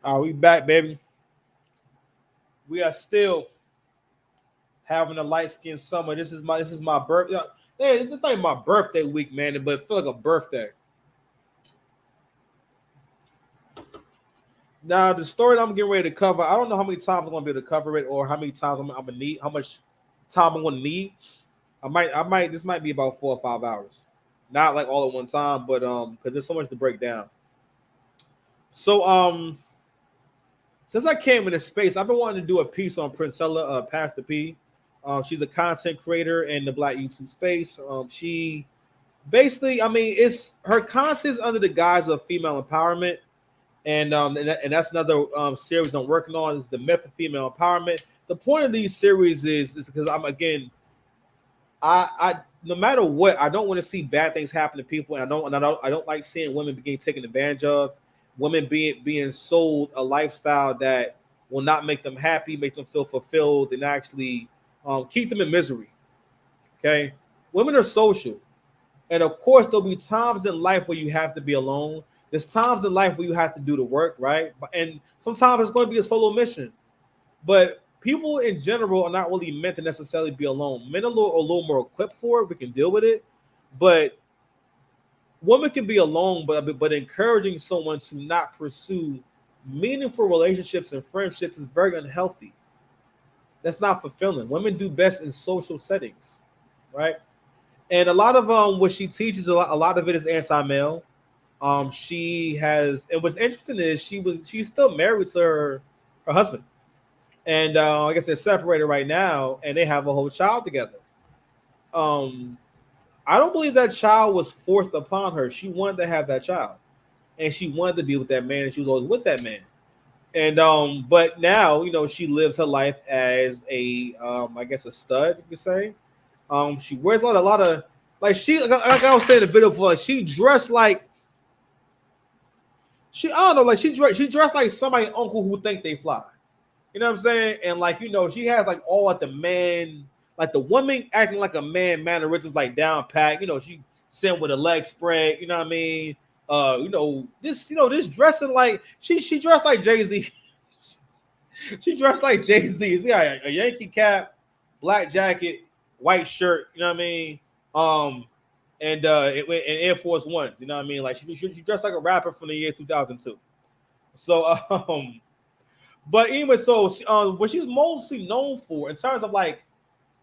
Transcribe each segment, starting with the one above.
We back, baby. We are still having a light skinned summer. This is my birthday. Hey, it's not even my birthday week, man, but it feels like a birthday. Now, the story that I'm getting ready to cover, I don't know how many times I'm gonna be able to cover it, or how many times I'm gonna need, how much time I'm gonna need. I might. This might be about 4 or 5 hours, not like all at one time, but because there's so much to break down. So since I came into space, I've been wanting to do a piece on Princella, Pastor P. She's a content creator in the Black YouTube space. She basically, I mean, it's her content is under the guise of female empowerment, and that's another series I'm working on. Is the myth of female empowerment. The point of these series is because I'm again, I no matter what, I don't want to see bad things happen to people, and I don't like seeing women being taken advantage of, women being sold a lifestyle that will not make them happy, make them feel fulfilled, and actually keep them in misery. Okay, women are social, and of course there'll be times in life where you have to be alone. There's times in life where you have to do the work, right? And sometimes it's going to be a solo mission. But people in general are not really meant to necessarily be alone. Men are a little more equipped for it. We can deal with it. But women can be alone, but encouraging someone to not pursue meaningful relationships and friendships is very unhealthy. That's not fulfilling. Women do best in social settings, right? And a lot of what she teaches, a lot of it is anti-male. She has, and what's interesting is she's still married to her husband. And like I said, separated right now, and they have a whole child together. Um, I don't believe that child was forced upon her. She wanted to have that child, and she wanted to be with that man, and she was always with that man. And but now she lives her life as a I guess a stud, you could say. She wears a lot of like like I was saying in the video before, like she dressed like I don't know, like she dressed like somebody's uncle who think they fly. You know what I'm saying? And like, she has like all like the man, like the woman acting like a man, mannerisms like down pat. She sitting with a leg spread, you know what I mean? This dressing like she dressed like Jay-Z. She dressed like Jay-Z. She got a Yankee cap, black jacket, white shirt, you know what I mean? And Air Force Ones, you know what I mean? Like she dressed like a rapper from the year 2002. So but anyway, so what she's mostly known for, in terms of like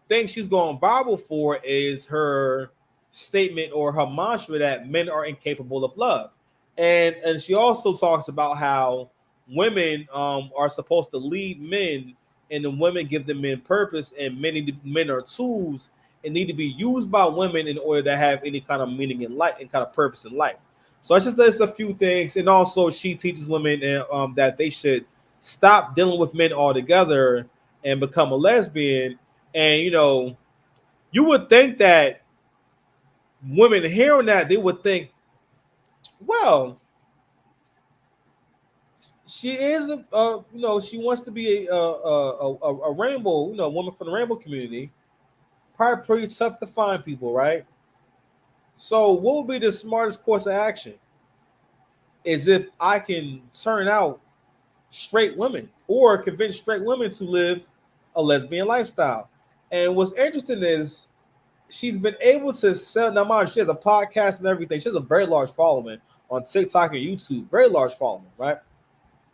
things she's going viral for, is her statement or her mantra that men are incapable of love, and she also talks about how women are supposed to lead men, and the women give the men purpose, and men are tools and need to be used by women in order to have any kind of meaning in life and kind of purpose in life. So it's just a few things, and also she teaches women that they should stop dealing with men altogether and become a lesbian. And you would think that women hearing that, they would think, well, she is she wants to be a rainbow, woman from the rainbow community. Probably pretty tough to find people, right? So what would be the smartest course of action? Is if I can turn out straight women or convince straight women to live a lesbian lifestyle. And what's interesting is she's been able to sell. Now, mind, she has a podcast and everything. She has a very large following on TikTok and YouTube, very large following, right?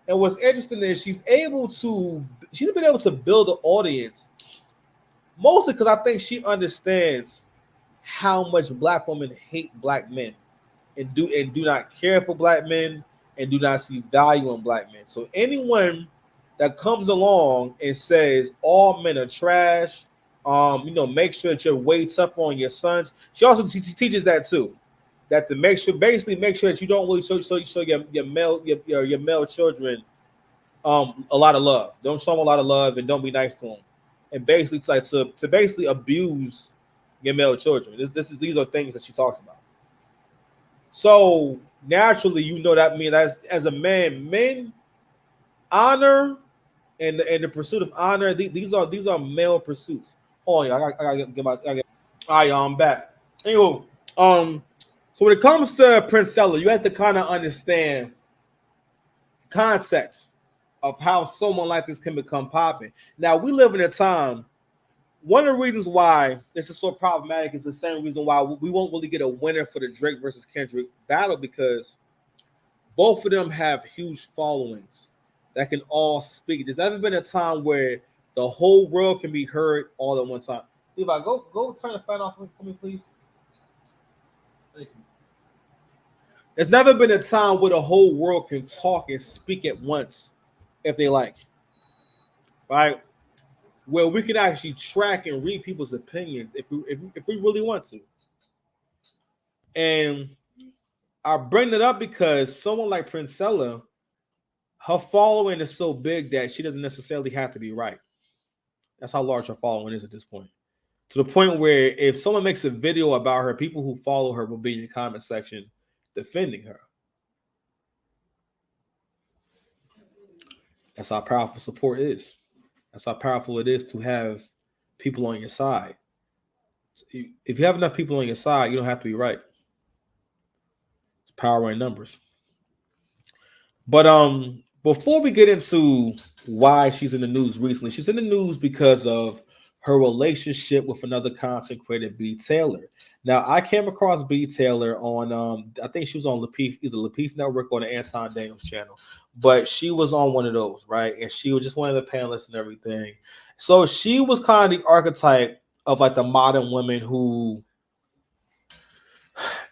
And what's interesting is she's been able to build an audience, mostly because I think she understands how much black women hate black men and do not care for black men and do not see value in black men. So anyone that comes along and says all men are trash, make sure that you're way tougher on your sons. She also teaches that too, that to make sure that you don't really show your male children a lot of love. Don't show them a lot of love and don't be nice to them. And basically, it's like to basically abuse your male children. These are things that she talks about. So naturally, that means as a man, men honor and the pursuit of honor. These are male pursuits. Oh yeah, I gotta get my. All right, y'all, I'm back. Anyway, so when it comes to Princella, you have to kind of understand context of how someone like this can become popping. Now we live in a time. One of the reasons why this is so problematic is the same reason why we won't really get a winner for the Drake versus Kendrick battle, because both of them have huge followings that can all speak. There's never been a time where the whole world can be heard all at one time. Levi, go turn the fan off for me, please. Thank you. There's never been a time where the whole world can talk and speak at once if they like, right? Where we can actually track and read people's opinions if we really want to. And I bring it up because someone like Princella, her following is so big that she doesn't necessarily have to be right. That's how large her following is at this point. To the point where if someone makes a video about her, people who follow her will be in the comment section defending her. That's how powerful support is. That's how powerful it is to have people on your side. If you have enough people on your side, you don't have to be right. It's power in numbers. But before we get into why she's in the news recently, she's in the news because of her relationship with another content creator, B. Taylor. Now, I came across B. Taylor on, I think she was on either Lapeef Network or the Anton Daniels channel, but she was on one of those, right? And she was just one of the panelists and everything. So she was kind of the archetype of like the modern woman who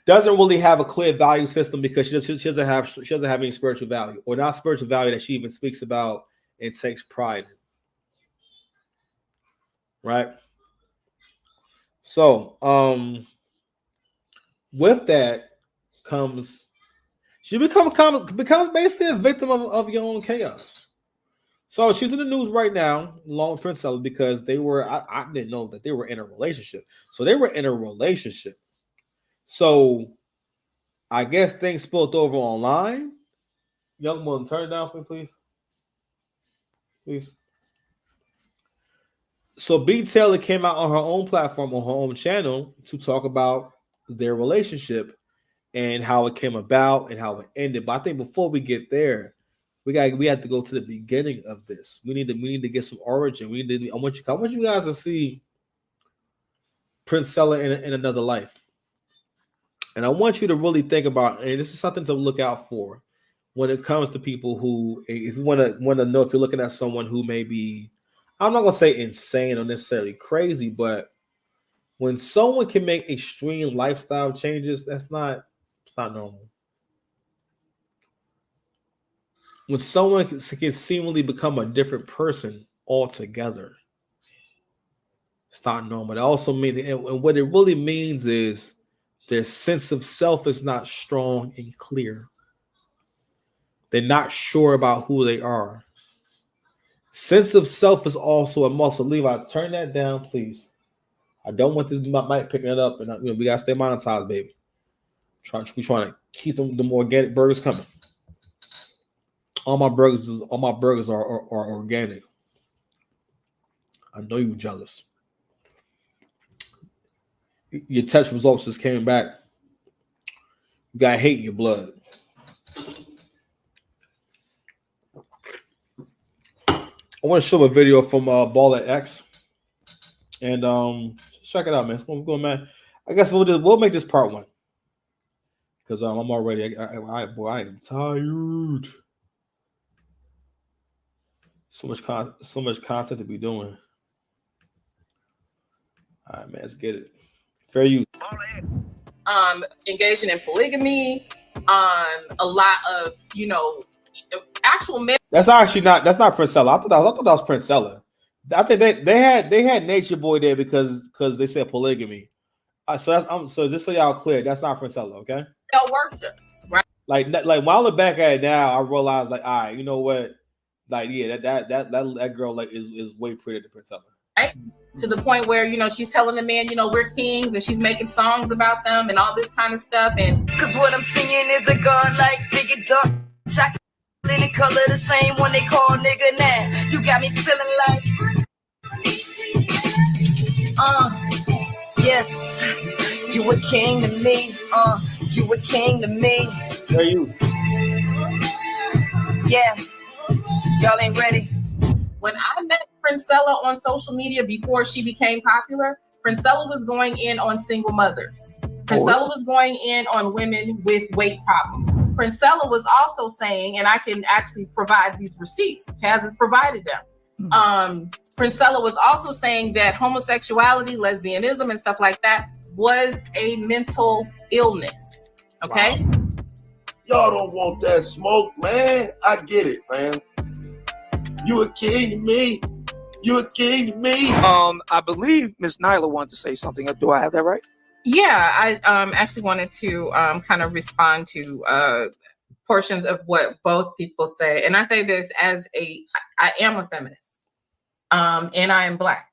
doesn't really have a clear value system because she doesn't have any spiritual value, or not spiritual value that she even speaks about and takes pride in. Right. So, with that comes she becomes basically a victim of your own chaos. So she's in the news right now, along with Princella, because they were I didn't know that they were in a relationship. So they were in a relationship. So I guess things spilled over online. Young woman, turn it down for me, please. Please. So B. Taylor came out on her own platform, on her own channel, to talk about their relationship and how it came about and how it ended. But I think before we get there, we have to go to the beginning of this. We need to get some origin. I want you guys to see Princella in another life. And I want you to really think about, and this is something to look out for when it comes to people who, if you want to know if you're looking at someone who may be, I'm not going to say insane or necessarily crazy, but when someone can make extreme lifestyle changes, it's not normal. When someone can seemingly become a different person altogether, it's not normal. It also means, and what it really means is their sense of self is not strong and clear. They're not sure about who they are. Sense of self is also a muscle. Levi, turn that down, please. I don't want this mic picking it up, and we gotta stay monetized, baby. We're trying to keep them organic burgers coming. All my burgers are organic. I know you're jealous. Your test results just came back. You got hate in your blood. I want to show a video from Baller X, and check it out, man. It's going, man. I guess we'll make this part one because I'm already. I am tired. So much content to be doing. All right, man. Let's get it. Fair use. Engaging in polygamy. A lot of actual men. That's not Princella. I thought that was Princella. I think they had Nature Boy there because they said polygamy. So just so y'all clear, that's not Princella, okay? They'll worship, right? Like when I look back at it now, I realize all right, you know what? Like yeah, that girl like is way prettier than Princella. Right? To the point where she's telling the man, we're kings, and she's making songs about them and all this kind of stuff. And because what I'm singing is a god like Biggie Dark. Chocolate in color the same one they call nigga now. You got me feeling like yes, you a king to me. You a king to me. Where you? Yeah. Y'all ain't ready. When I met Princella on social media before she became popular, Princella was going in on single mothers. Princella was going in on women with weight problems. Princella was also saying, and I can actually provide these receipts, Taz has provided them. Princella was also saying that homosexuality, lesbianism, and stuff like that was a mental illness. Okay? Wow. Y'all don't want that smoke, man. I get it, man. You a king to me. You a king to me. I believe Miss Nyla wanted to say something. Do I have that right? Yeah, I actually wanted to kind of respond to portions of what both people say. And I say this as I am a feminist, and I am Black.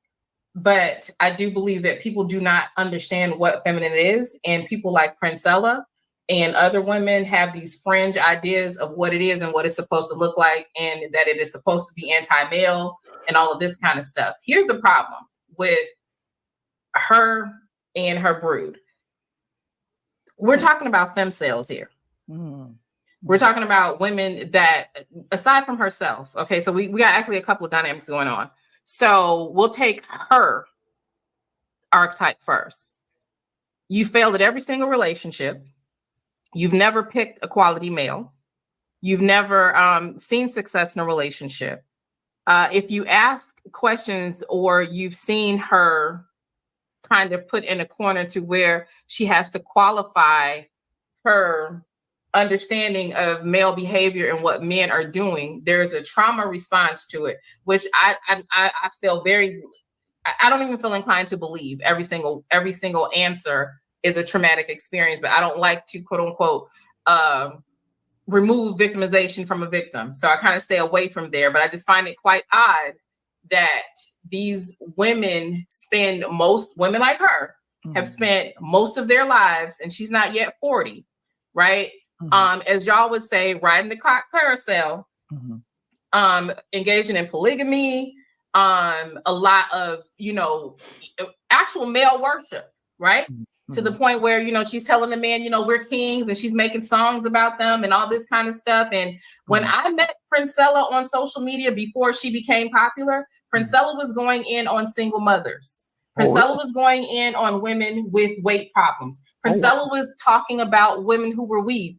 But I do believe that people do not understand what feminine is. And people like Princella and other women have these fringe ideas of what it is and what it's supposed to look like, and that it is supposed to be anti-male and all of this kind of stuff. Here's the problem with her and her brood. We're talking about femcells here. We're talking about women that, aside from herself, okay, so we got actually a couple of dynamics going on. So we'll take her archetype first. You failed at every single relationship. You've never picked a quality male. You've never seen success in a relationship. If you ask questions or you've seen her kind of put in a corner to where she has to qualify her understanding of male behavior and what men are doing, there's a trauma response to it, which I feel I don't even feel inclined to believe every single answer is a traumatic experience, but I don't like to quote unquote remove victimization from a victim. So I kind of stay away from there, but I just find it quite odd that these women women like her have spent most of their lives, and she's not yet 40, right? As y'all would say, riding the carousel, engaging in polygamy, a lot of, actual male worship, right? To the point where, she's telling the man, we're kings, and she's making songs about them and all this kind of stuff. And when I met Princella on social media before she became popular, Princella was going in on single mothers. Princella was going in on women with weight problems. Princella was talking about women who wore weave.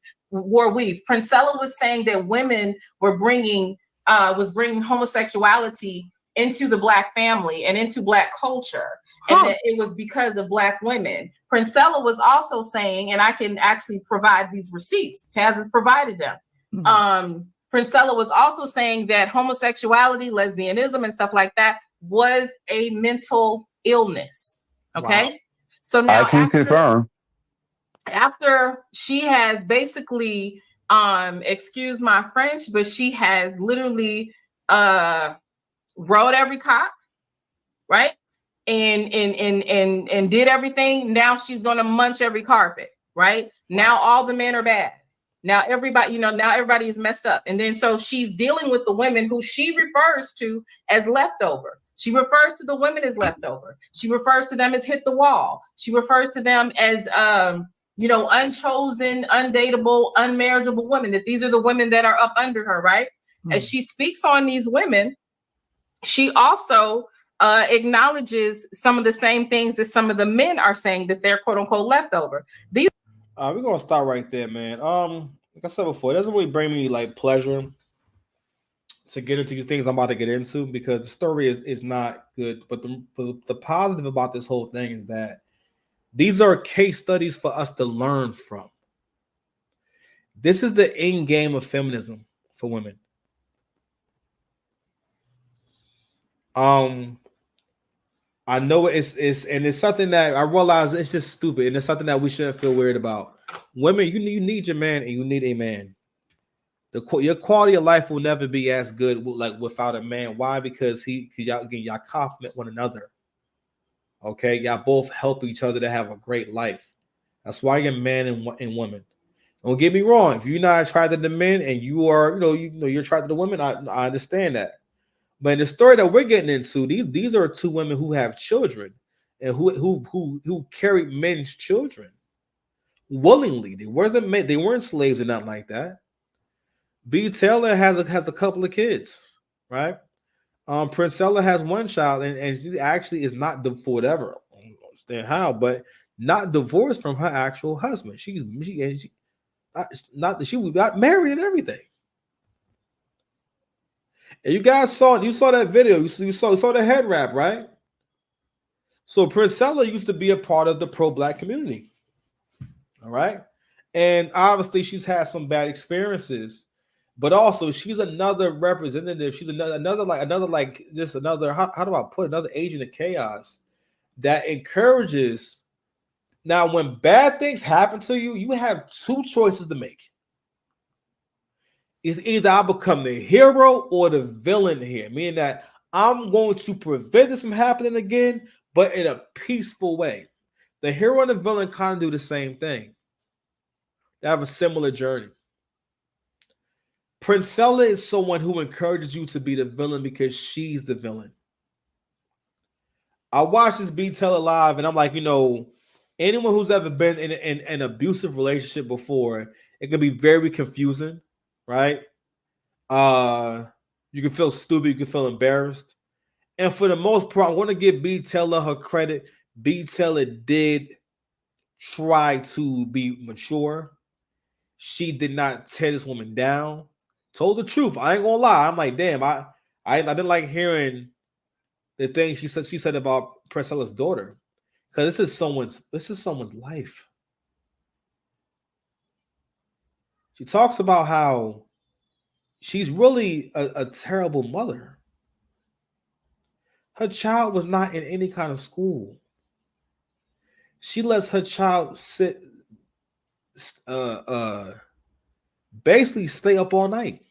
Princella was saying that women were bringing homosexuality into the Black family and into Black culture, and that it was because of Black women. Princella was also saying, and I can actually provide these receipts, Taz has provided them. Princella was also saying that homosexuality, lesbianism, and stuff like that was a mental illness. Okay. Wow. So now I can confirm. After she has basically, excuse my French, but she has literally rode every cock, right? And did everything. Now she's gonna munch every carpet, right? Now all the men are bad. Now everybody, now everybody is messed up. And then so she's dealing with the women who she refers to as leftover. She refers to the women as leftover. She refers to them as hit the wall. She refers to them as unchosen, undateable, unmarriageable women, that these are the women that are up under her, right? As she speaks on these women, she also acknowledges some of the same things that some of the men are saying, that they're quote unquote leftover. We're gonna start right there, man. Like I said before, it doesn't really bring me like pleasure to get into these things I'm about to get into, because the story is not good. But the positive about this whole thing is that these are case studies for us to learn from. This is the end game of feminism for women. I know it's something that I realize it's just stupid, and it's something that we shouldn't feel weird about. Women, you need your man, and you need a man. Your quality of life will never be as good without a man. Why? Because y'all compliment one another. Okay, y'all both help each other to have a great life. That's why you're man and woman. Don't get me wrong. If you're not attracted to men and you are, you're attracted to women, I understand that. But in the story that we're getting into, these are two women who have children and who carry men's children willingly. They weren't slaves or nothing like that. B. Taylor has a couple of kids. right? Princella has one child, and she actually is not for whatever. I don't understand how, but not divorced from her actual husband. She not that she got married and everything. And you saw that video. You saw the head wrap, right? So Princella used to be a part of the pro-black community. All right. And obviously she's had some bad experiences, but also she's another representative. She's another how do I put another agent of chaos that encourages. Now, when bad things happen to you, you have two choices to make. It's either I become the hero or the villain here, meaning that I'm going to prevent this from happening again, but in a peaceful way. The hero and the villain kind of do the same thing. They have a similar journey. Princella is someone who encourages you to be the villain because she's the villain. I watched this B Tell Alive, and I'm like, anyone who's ever been in an abusive relationship before, it can be very confusing, right? You can feel stupid, you can feel embarrassed. And for the most part, I want to give B Teller her credit. B Teller did try to be mature. She did not tear this woman down. Told the truth. I ain't gonna lie. I'm like, damn, I didn't like hearing the thing she said about Princella's daughter. Because this is someone's life. She talks about how she's really a terrible mother. Her child was not in any kind of school. She lets her child basically stay up all night.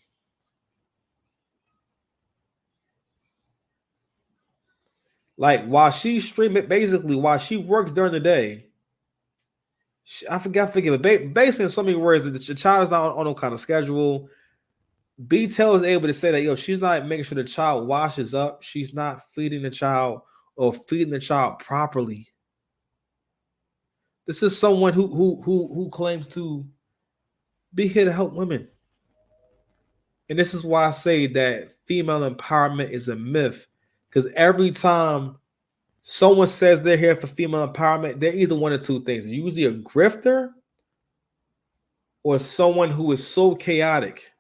Like while she's streaming, basically while she works during the day. I forget, but basically in so many words, the child is not on no kind of schedule. B Tell is able to say that she's not making sure the child washes up. She's not feeding the child or feeding the child properly. This is someone who claims to be here to help women. And this is why I say that female empowerment is a myth. Because every time someone says they're here for female empowerment, they're either one of two things. Usually a grifter or someone who is so chaotic.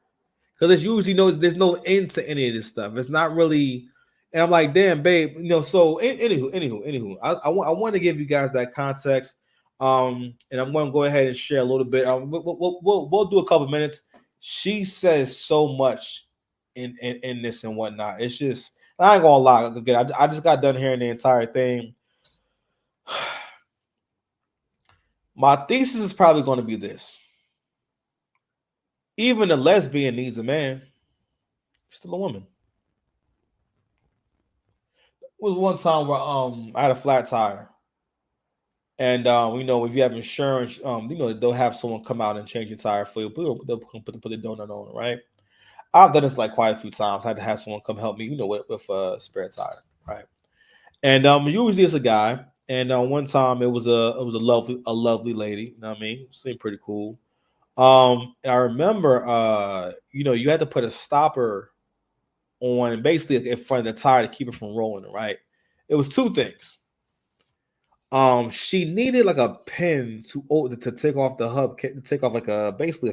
Because there's usually there's no end to any of this stuff. It's not really, and I'm like, damn, babe, So anywho, I want to give you guys that context, and I'm going to go ahead and share a little bit. We'll do a couple minutes. She says so much in this and whatnot. It's just, I ain't gonna lie. Again, I just got done hearing the entire thing. My thesis is probably going to be this. Even a lesbian needs a man. Still a woman. It was one time where I had a flat tire. And if you have insurance, they'll have someone come out and change your tire for you. They'll put the donut on it, right? I've done this like quite a few times. I had to have someone come help me, with a spare tire, right? And usually it's a guy. And one time it was a lovely lady. You know what I mean? Seemed pretty cool. And I remember, you had to put a stopper on basically in front of the tire to keep it from rolling, right? It was two things. She needed like a pin to take off the hub, to take off basically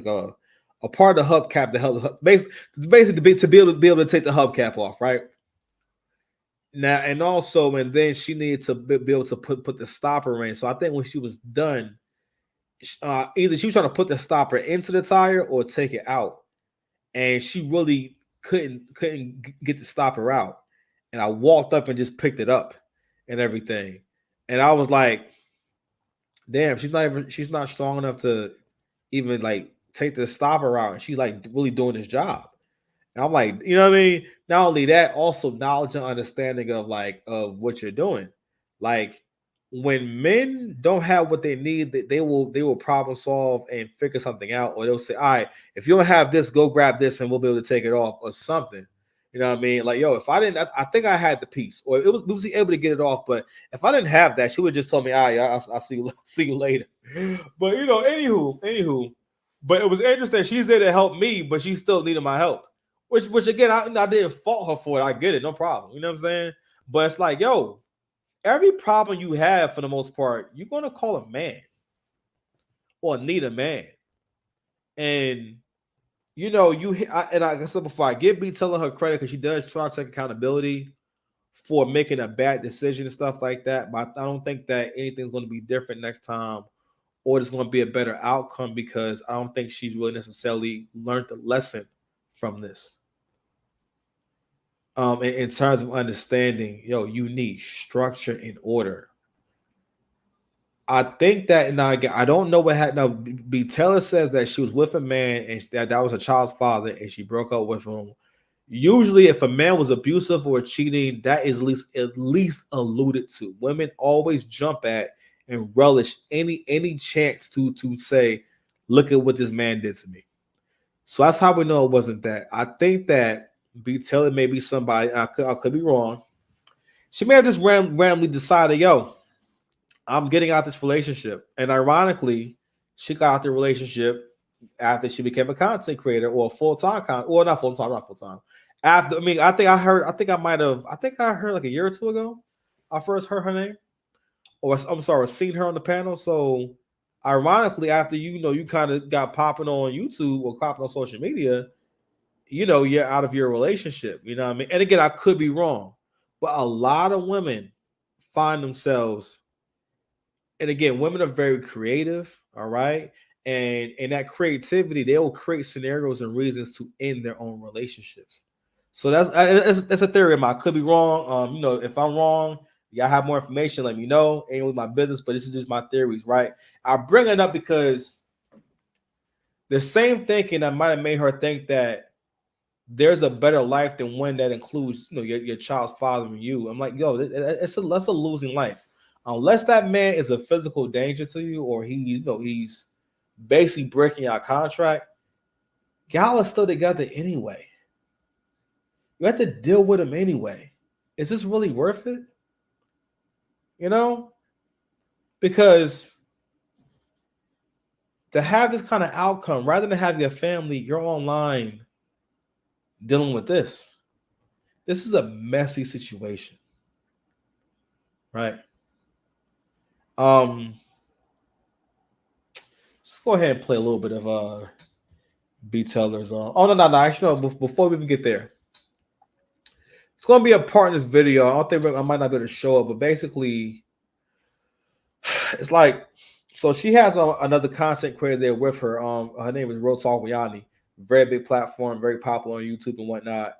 a part of the hubcap to help basically to be able to take the hubcap off, right? Now and then she needed to be able to put the stopper in. So I think when she was done, either she was trying to put the stopper into the tire or take it out, and she really couldn't get the stopper out. And I walked up and just picked it up and everything. And I was like, damn, she's not strong enough to even like take the stopper out. And she's like really doing this job. And I'm like, you know what I mean? Not only that, also knowledge and understanding of what you're doing. Like when men don't have what they need, they will problem solve and figure something out. Or they'll say, all right, if you don't have this, go grab this and we'll be able to take it off or something. You know what I mean? Like, if I didn't, I think I had the piece, or it was able to get it off. But if I didn't have that, she would just tell me, all right, I'll see you later. But anywho. But it was interesting. She's there to help me, but she still needed my help. Which again, I didn't fault her for it. I get it, no problem. You know what I'm saying? But it's like, yo, every problem you have, for the most part, you're gonna call a man or need a man, and you know, and like I said before, I give B telling her credit because she does try to take accountability for making a bad decision and stuff like that. But I don't think that anything's going to be different next time, or there's going to be a better outcome because I don't think she's really necessarily learned the lesson from this. In terms of understanding, you need structure and order. I think that now again, I don't know what happened. Now, B Taylor says that she was with a man and that was a child's father, and she broke up with him. Usually, if a man was abusive or cheating, that is at least alluded to. Women always jump at and relish any chance to say, "Look at what this man did to me." So that's how we know it wasn't that. I think that B Taylor may be somebody. I could be wrong. She may have just randomly decided, "Yo, I'm getting out this relationship." And ironically, she got out the relationship after she became a content creator or full-time not full-time. After, I think I heard like a year or two ago, I first heard her name. Or I'm sorry, seen her on the panel. So ironically, after you kind of got popping on YouTube or popping on social media, you're out of your relationship. You know what I mean? And again, I could be wrong, but a lot of women find themselves. And again, women are very creative, all right? And in that creativity, they'll create scenarios and reasons to end their own relationships. So that's a theory of mine. I could be wrong. If I'm wrong, y'all have more information, let me know. Ain't with my business, but this is just my theories, right? I bring it up because the same thinking that might have made her think that there's a better life than one that includes, your child's father and you. I'm like, yo, that's a losing life. Unless that man is a physical danger to you, or he's basically breaking our contract, y'all are still together anyway. You have to deal with him anyway. Is this really worth it? Because to have this kind of outcome, rather than have your family, you're online dealing with this. This is a messy situation, right? Let's go ahead and play a little bit of B Teller's on. Oh no! Actually, no. Before we even get there, it's going to be a part in this video. I don't think I might not be able to show it, but basically, it's like, so she has another content creator there with her. Her name is Real Talk with Yanni. Very big platform, very popular on YouTube and whatnot.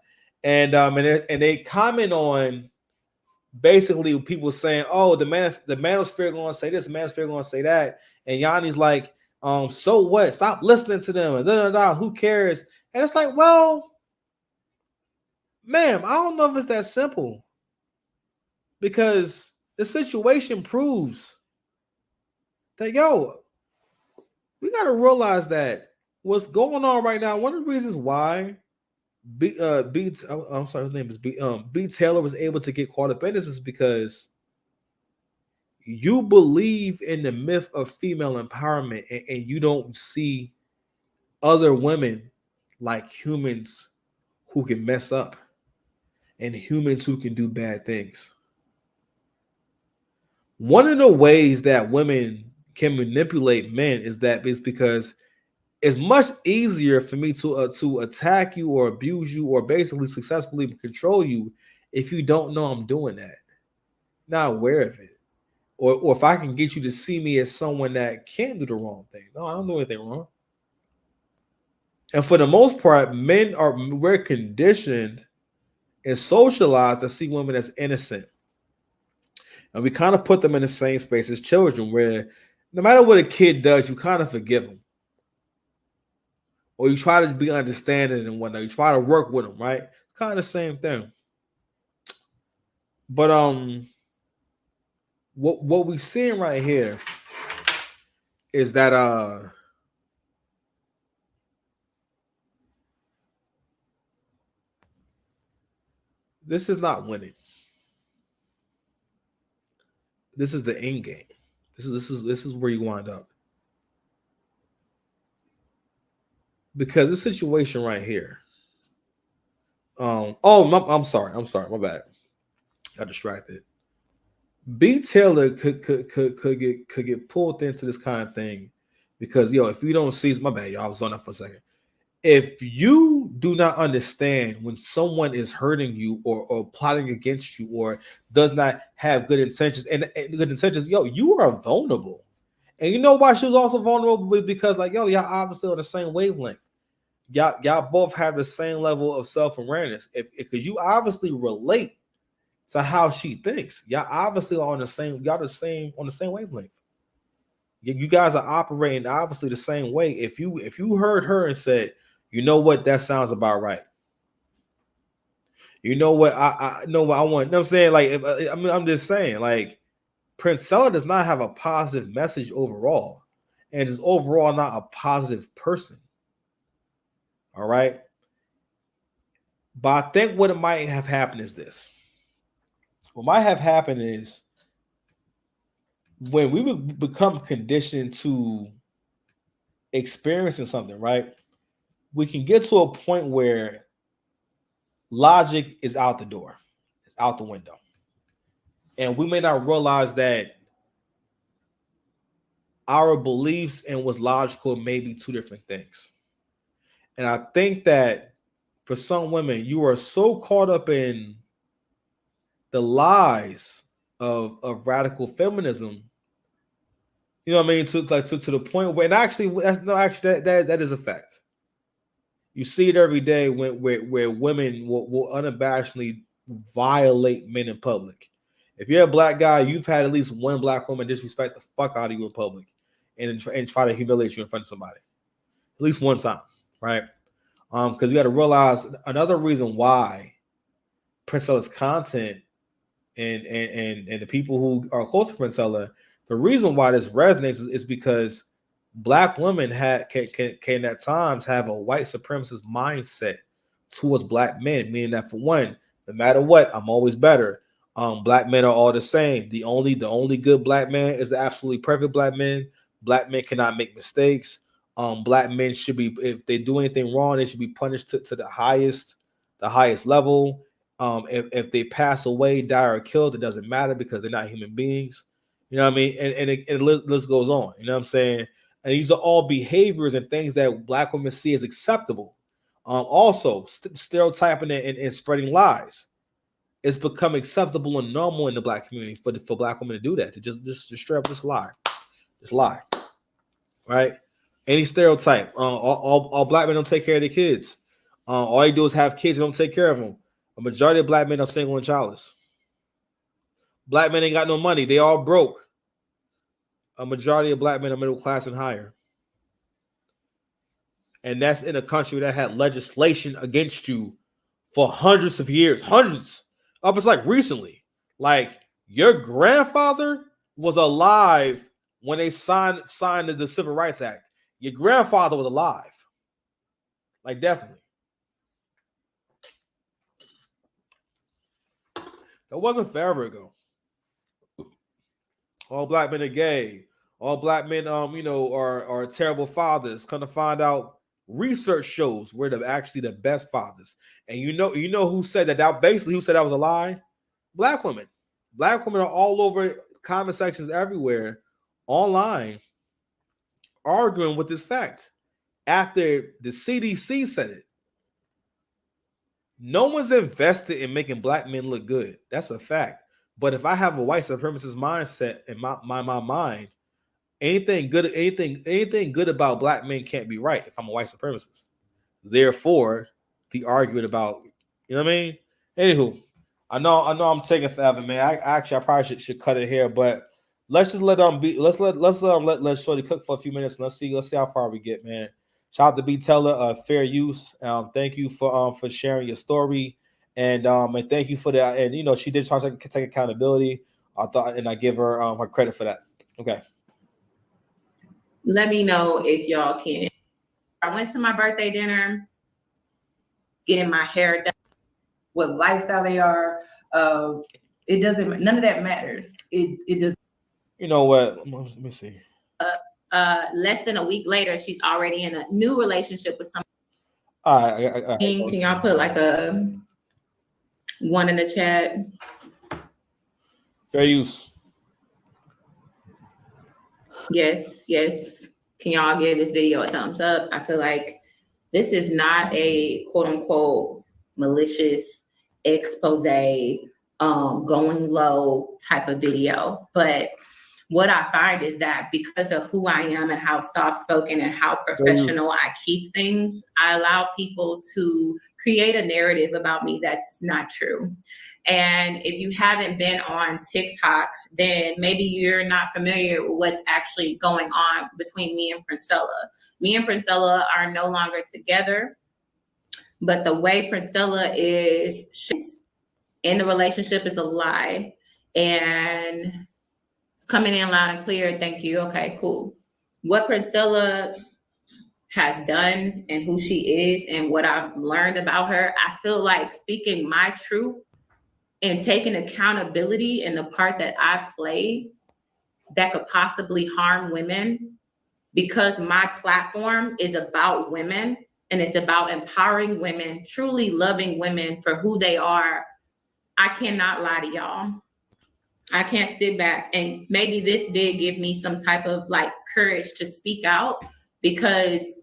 And they comment on basically people saying, "Oh, the manosphere going to say this, the manosphere going to say that," and Yanni's like, "So what? Stop listening to them." And who cares? And it's like, well, ma'am, I don't know if it's that simple, because the situation proves that, we got to realize that what's going on right now. One of the reasons why B Taylor was able to get caught up in this is because you believe in the myth of female empowerment, and you don't see other women like humans who can mess up and humans who can do bad things. One of the ways that women can manipulate men is because it's much easier for me to attack you or abuse you or basically successfully control you if you don't know I'm doing that, not aware of it, or if I can get you to see me as someone that can't do the wrong thing. No, I don't do anything wrong. And for the most part, we're conditioned and socialized to see women as innocent, and we kind of put them in the same space as children, where no matter what a kid does, you kind of forgive them. Or you try to be understanding and whatnot. You try to work with them, right? It's kind of the same thing. But what we're seeing right here is that this is not winning. This is the end game. This is where you wind up. Because this situation right here, I'm sorry, my bad. Got distracted. B Taylor could get pulled into this kind of thing because if you don't see, my bad, y'all, I was on that for a second. If you do not understand when someone is hurting you or plotting against you or does not have good intentions and good intentions, you are vulnerable. And you know why she was also vulnerable? Because y'all obviously on the same wavelength. Y'all both have the same level of self-awareness. Because you obviously relate to how she thinks. Y'all obviously are on the same wavelength. You guys are operating obviously the same way. If you heard her and said, you know what, that sounds about right. You know what, I know what I want. You know what I'm saying? I'm just saying, Princella does not have a positive message overall, and is overall not a positive person. All right. But I think what might have happened is this. What might have happened is when we would become conditioned to experiencing something, right? We can get to a point where logic is out the door, it's out the window. And we may not realize that our beliefs and what's logical may be two different things. And I think that for some women, you are so caught up in the lies of radical feminism, you know what I mean, to the point where, and actually, that is a fact. You see it every day where women will unabashedly violate men in public. If you're a black guy, you've had at least one black woman disrespect the fuck out of you in public and try to humiliate you in front of somebody. At least one time, right? Because you got to realize another reason why Princella's content and the people who are close to Princella, the reason why this resonates is because black women can at times have a white supremacist mindset towards black men, meaning that, for one, no matter what, I'm always better. Black men are all the same. The only good black man is the absolutely perfect black man. Black men cannot make mistakes. Black men should be, if they do anything wrong, they should be punished to the highest level. If they pass away, die, or killed, it doesn't matter because they're not human beings. You know what I mean? And the list goes on. You know what I'm saying? And these are all behaviors and things that black women see as acceptable. Also, stereotyping and spreading lies. It's become acceptable and normal in the black community for black women to do that, to just straight up just lie, right? Any stereotype. All black men don't take care of their kids. All they do is have kids and don't take care of them. A majority of black men are single and childless. Black men ain't got no money. They all broke. A majority of black men are middle class and higher. And that's in a country that had legislation against you for hundreds of years. Hundreds. Up it's like recently. Like, your grandfather was alive when they signed the Civil Rights Act. Your grandfather was alive. Like, definitely. That wasn't forever ago. All black men are gay. All black men, are terrible fathers. Come to find out, research shows we're actually the best fathers. And you know who said that? Who said that was a lie? Black women. Black women are all over comment sections everywhere, online, arguing with this fact after the CDC said it. No one's invested in making black men look good. That's a fact. But if I have a white supremacist mindset in my mind, anything good about black men can't be right if I'm a white supremacist. Therefore, the argument about, you know what I mean? Anywho, I know I'm taking forever, man. I probably should cut it here, but let's just let Shorty cook for a few minutes and let's see how far we get, man. Shout out to B Teller, fair use. Thank you for sharing your story, and thank you for that. And she did try to take accountability. I give her her credit for that. Okay. Let me know if y'all can. I went to my birthday dinner, getting my hair done. What lifestyle they are, it doesn't. None of that matters. It does. You know what? Let me see. Less than a week later, she's already in a new relationship with someone. All right. Can y'all put like a One in the chat. Fair use. Yes, yes. Can y'all give this video a thumbs up? I feel like this is not a quote unquote malicious expose, going low type of video. But what I find is that because of who I am and how soft spoken and how professional I keep things, I allow people to create a narrative about me that's not true. And if you haven't been on TikTok, then maybe you're not familiar with what's actually going on between me and Princella. Me and Princella are no longer together, but the way Princella is in the relationship is a lie. And it's coming in loud and clear. Thank you. Okay, cool. What Princella has done and who she is and what I've learned about her, I feel like speaking my truth and taking accountability in the part that I played that could possibly harm women, because my platform is about women and it's about empowering women, truly loving women for who they are. I cannot lie to y'all. I can't sit back, and maybe this did give me some type of like courage to speak out, because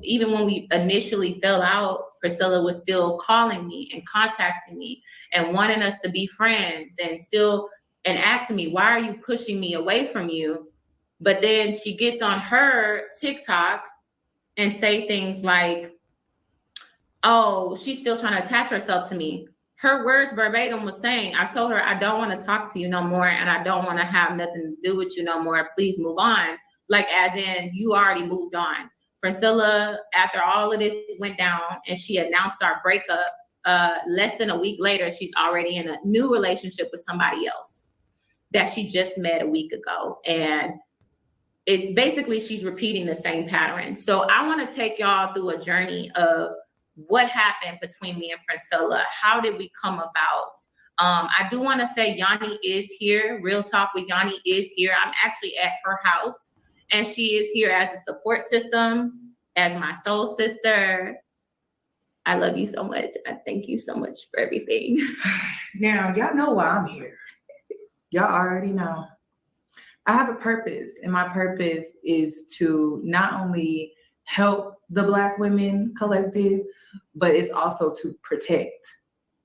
even when we initially fell out, Priscilla was still calling me and contacting me and wanting us to be friends and asking me, why are you pushing me away from you? But then she gets on her TikTok and say things like, oh, she's still trying to attach herself to me. Her words verbatim was saying, I told her, I don't want to talk to you no more, and I don't want to have nothing to do with you no more. Please move on. Like, as in, you already moved on. Priscilla, after all of this went down and she announced our breakup, less than a week later, she's already in a new relationship with somebody else that she just met a week ago. And it's basically, she's repeating the same pattern. So I want to take y'all through a journey of what happened between me and Princella. How did we come about? I do want to say Yanni is here. Real Talk with Yanni is here. I'm actually at her house, and she is here as a support system, as my soul sister. I love you so much. I thank you so much for everything. Now, y'all know why I'm here. Y'all already know. I have a purpose, and my purpose is to not only help the Black Women Collective, but it's also to protect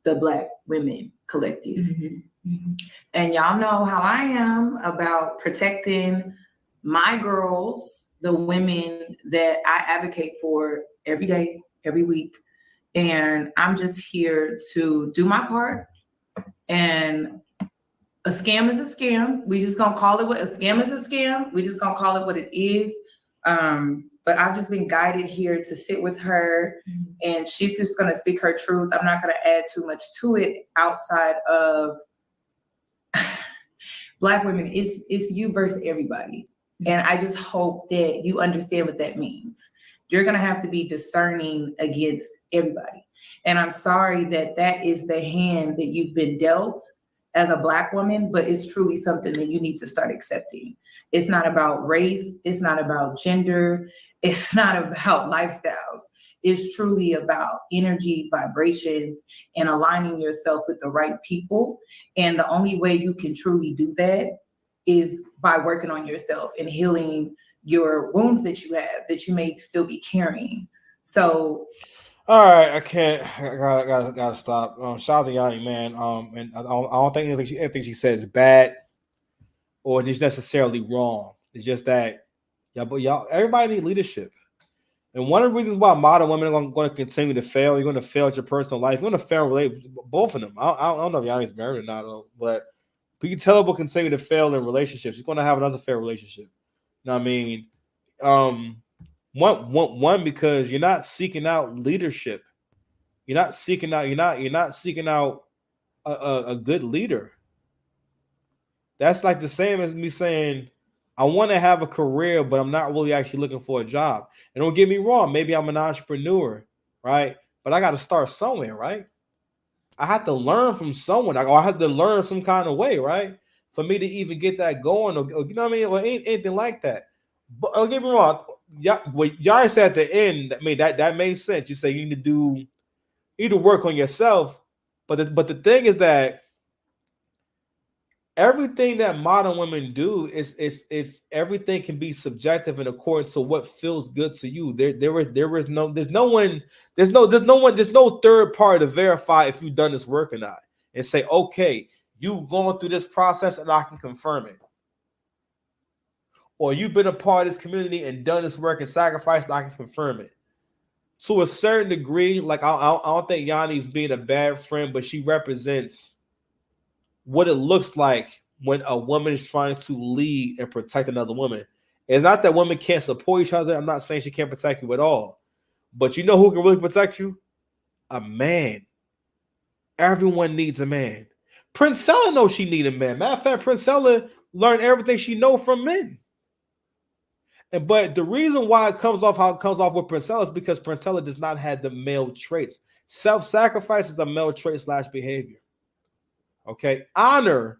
the Black Women Collective. Mm-hmm. Mm-hmm. And y'all know how I am about protecting my girls, the women that I advocate for every day, every week. And I'm just here to do my part. And a scam is a scam. We just gonna call it what a scam is a scam. We just gonna call it what it is. But I've just been guided here to sit with her, and she's just gonna speak her truth. I'm not gonna add too much to it outside of Black women. It's you versus everybody. And I just hope that you understand what that means. You're gonna have to be discerning against everybody. And I'm sorry that that is the hand that you've been dealt as a Black woman, but it's truly something that you need to start accepting. It's not about race. It's not about gender. It's not about lifestyles. It's truly about energy, vibrations, and aligning yourself with the right people. And the only way you can truly do that is by working on yourself and healing your wounds that you have, that you may still be carrying. So, all right, I can't. I gotta stop. Shout out to Yanni, man. And I don't think anything she says is bad or just necessarily wrong. It's just that, y'all, everybody need leadership. And one of the reasons why modern women are going to continue to fail, you're going to fail at your personal life. You're going to fail in relationships, both of them. I don't know if Yanni's married or not, but you can tell will continue to fail in relationships. You're going to have another fair relationship. You know what I mean? One because you're not seeking out leadership. You're not seeking out a good leader. That's like the same as me saying, I want to have a career, but I'm not really actually looking for a job. And don't get me wrong, maybe I'm an entrepreneur, right? But I got to start somewhere, right? I have to learn from someone. I have to learn some kind of way, right? For me to even get that going, or you know what I mean, or anything like that. But don't get me wrong, what y'all said at the end, that made sense. You say you need to work on yourself, But the thing is that everything that modern women do is everything can be subjective and according to what feels good to you. There's no third party to verify if you've done this work or not and say, okay, you've gone through this process and I can confirm it. Or you've been a part of this community and done this work and sacrificed and I can confirm it. To a certain degree, like I don't think Yanni's being a bad friend, but she represents what it looks like when a woman is trying to lead and protect another woman. It's not that women can't support each other. I'm not saying she can't protect you at all. But you know who can really protect you? A man. Everyone needs a man. Princella knows she needs a man. Matter of fact, Princella learned everything she knows from men. But the reason why it comes off how it comes off with Princella is because Princella does not have the male traits. Self-sacrifice is a male trait / behavior. Okay, honor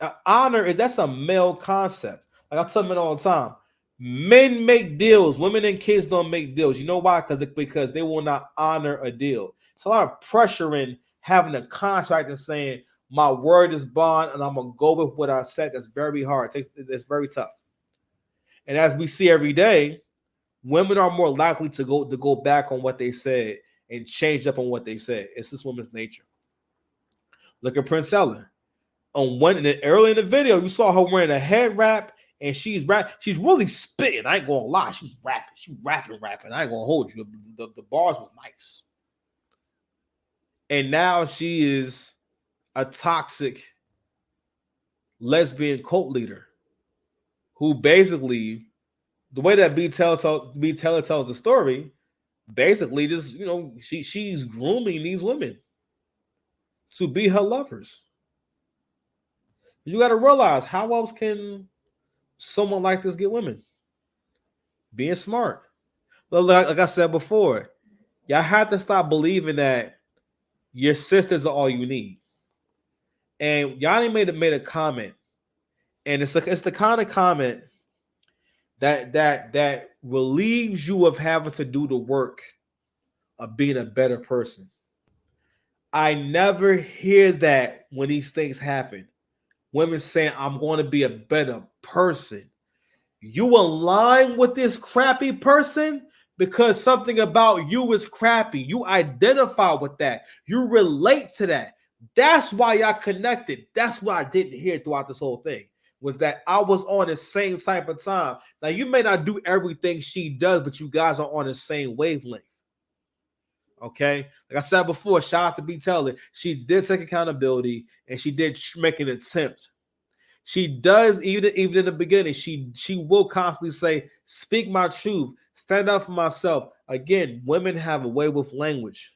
is that's a male concept. Like I tell men all the time, men make deals, women and kids don't make deals. You know why? Because they will not honor a deal. It's a lot of pressure in having a contract and saying my word is bond and I'm gonna go with what I said. That's very hard. It's very tough. And as we see every day, women are more likely to go back on what they said and change up on what they said. It's this woman's nature. Look at Princella. Early in the video, you saw her wearing a head wrap and she's really spitting. I ain't gonna lie, she's rapping. She's rapping. I ain't gonna hold you. The bars was nice. And now she is a toxic lesbian cult leader who basically, the way that B. Teller tells the story, basically just, she's grooming these women to be her lovers. You got to realize, how else can someone like this get women? Being smart. Like I said before, y'all have to stop believing that your sisters are all you need. And Yanni made a comment, and it's the kind of comment that relieves you of having to do the work of being a better person. I never hear that when these things happen. Women saying, I'm going to be a better person. You align with this crappy person because something about you is crappy. You identify with that. You relate to that. That's why y'all connected. That's what I didn't hear throughout this whole thing, was that I was on the same type of time. Now, you may not do everything she does, but you guys are on the same wavelength. Okay? Like I said before, shout out to B. Teller. She did take accountability, and she did make an attempt. She does, even in the beginning, she will constantly say, speak my truth, stand up for myself. Again, women have a way with language.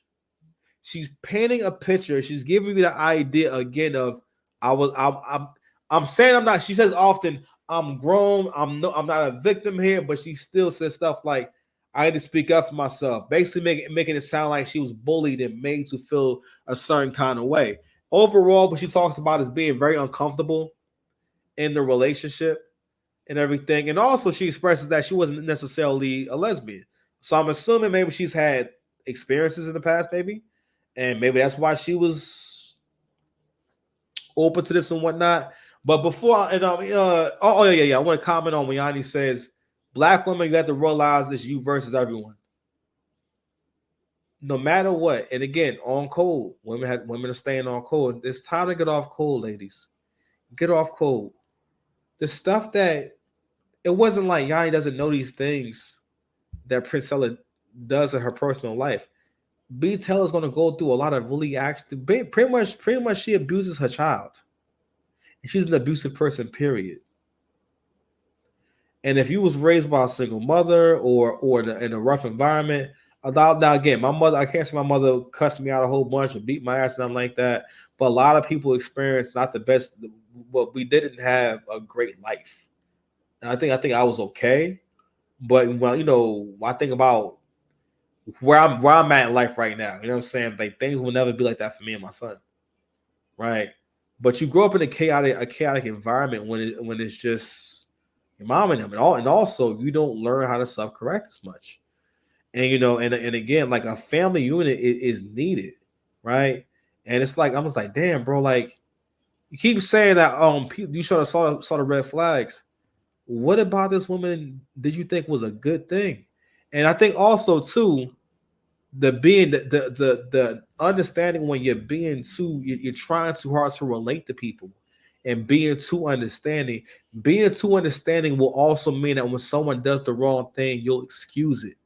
She's painting a picture. She's giving me the idea again of I'm saying I'm not. She says often, I'm grown. I'm not a victim here, but she still says stuff like, I had to speak up for myself. Basically making it sound like she was bullied and made to feel a certain kind of way. Overall, what she talks about is being very uncomfortable in the relationship and everything. And also she expresses that she wasn't necessarily a lesbian. So I'm assuming maybe she's had experiences in the past, maybe. And maybe that's why she was open to this and whatnot. But before, I want to comment on when Yanni says, Black women, you have to realize it's you versus everyone. No matter what. And again, on cold. Women are staying on cold. It's time to get off cold, ladies. Get off cold. The stuff that, it wasn't like Yanni doesn't know these things that Princella does in her personal life. B. Teller's going to go through a lot of really pretty much she abuses her child. And she's an abusive person, period. And if you was raised by a single mother or in a rough environment, now again, my mother, I can't say my mother cussed me out a whole bunch or beat my ass, nothing like that. But a lot of people experience not the best, but we didn't have a great life. And I think I was okay. But when I think about where I'm at in life right now, you know what I'm saying? Like, things will never be like that for me and my son. Right. But you grow up in a chaotic environment when it's just your mom and them, and also you don't learn how to self-correct as much. And and again, like, a family unit is needed, right? And it's like, I was like, damn, bro, like you keep saying that you should have saw the red flags. What about this woman did you think was a good thing? And I think also too, the understanding when you're being too, you're trying too hard to relate to people and being too understanding will also mean that when someone does the wrong thing, you'll excuse it.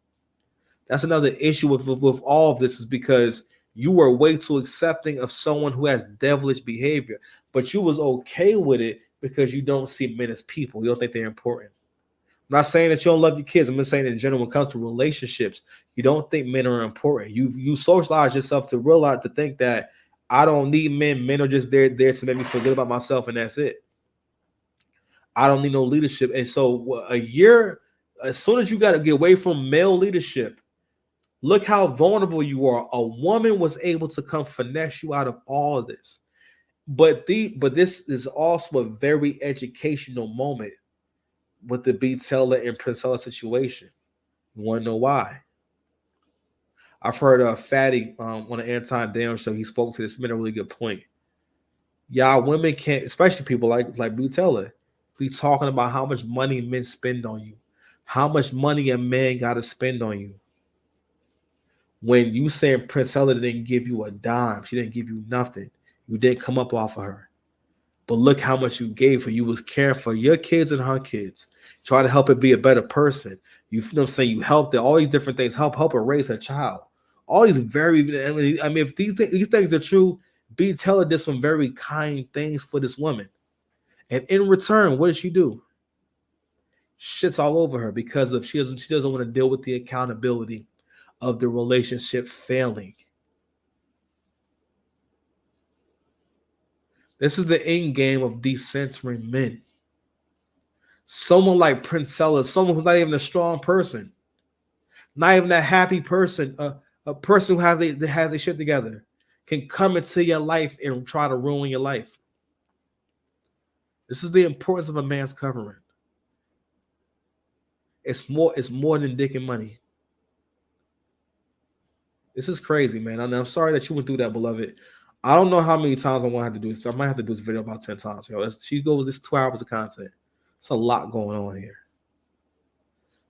That's another issue with all of this, is because you were way too accepting of someone who has devilish behavior, but you was okay with it because you don't see men as people. You don't think they're important. I'm not saying that you don't love your kids. I'm just saying in general, when it comes to relationships, you don't think men are important. You socialize yourself to realize, to think that I don't need men. Men are just there to make me feel good about myself, and that's it. I don't need no leadership. And so a year, as soon as you got to get away from male leadership, look how vulnerable you are. A woman was able to come finesse you out of all of this. But this is also a very educational moment with the Baddie and Princella situation. You want to know why? I've heard Fatty on the Anton Down show. He spoke to this, made a really good point. Y'all women can't, especially people like Baddie, be talking about how much money men spend on you, how much money a man got to spend on you. When you saying Princella didn't give you a dime, she didn't give you nothing. You didn't come up off of her. But look how much you gave her. You was caring for your kids and her kids. Try to help her be a better person. You know what I'm saying? You helped her. All these different things. Help her raise her child. All these very, I mean, if these things are true, Baddie did some very kind things for this woman. And in return, what does she do? Shit's all over her because she doesn't want to deal with the accountability of the relationship failing. This is the end game of decensoring men. Someone like Princella, someone who's not even a strong person, not even a happy person, a person who has their shit together, can come into your life and try to ruin your life. This is the importance of a man's covering. It's more than dick and money. This is crazy, man. I'm sorry that you went through that, beloved. I don't know how many times I'm gonna have to do this. I might have to do this video about 10 times. She goes, it's 2 hours of content. It's a lot going on here.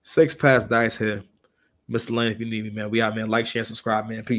6 past dice here. Mr. Lane, if you need me, man. We out, man. Like, share, subscribe, man. Peace.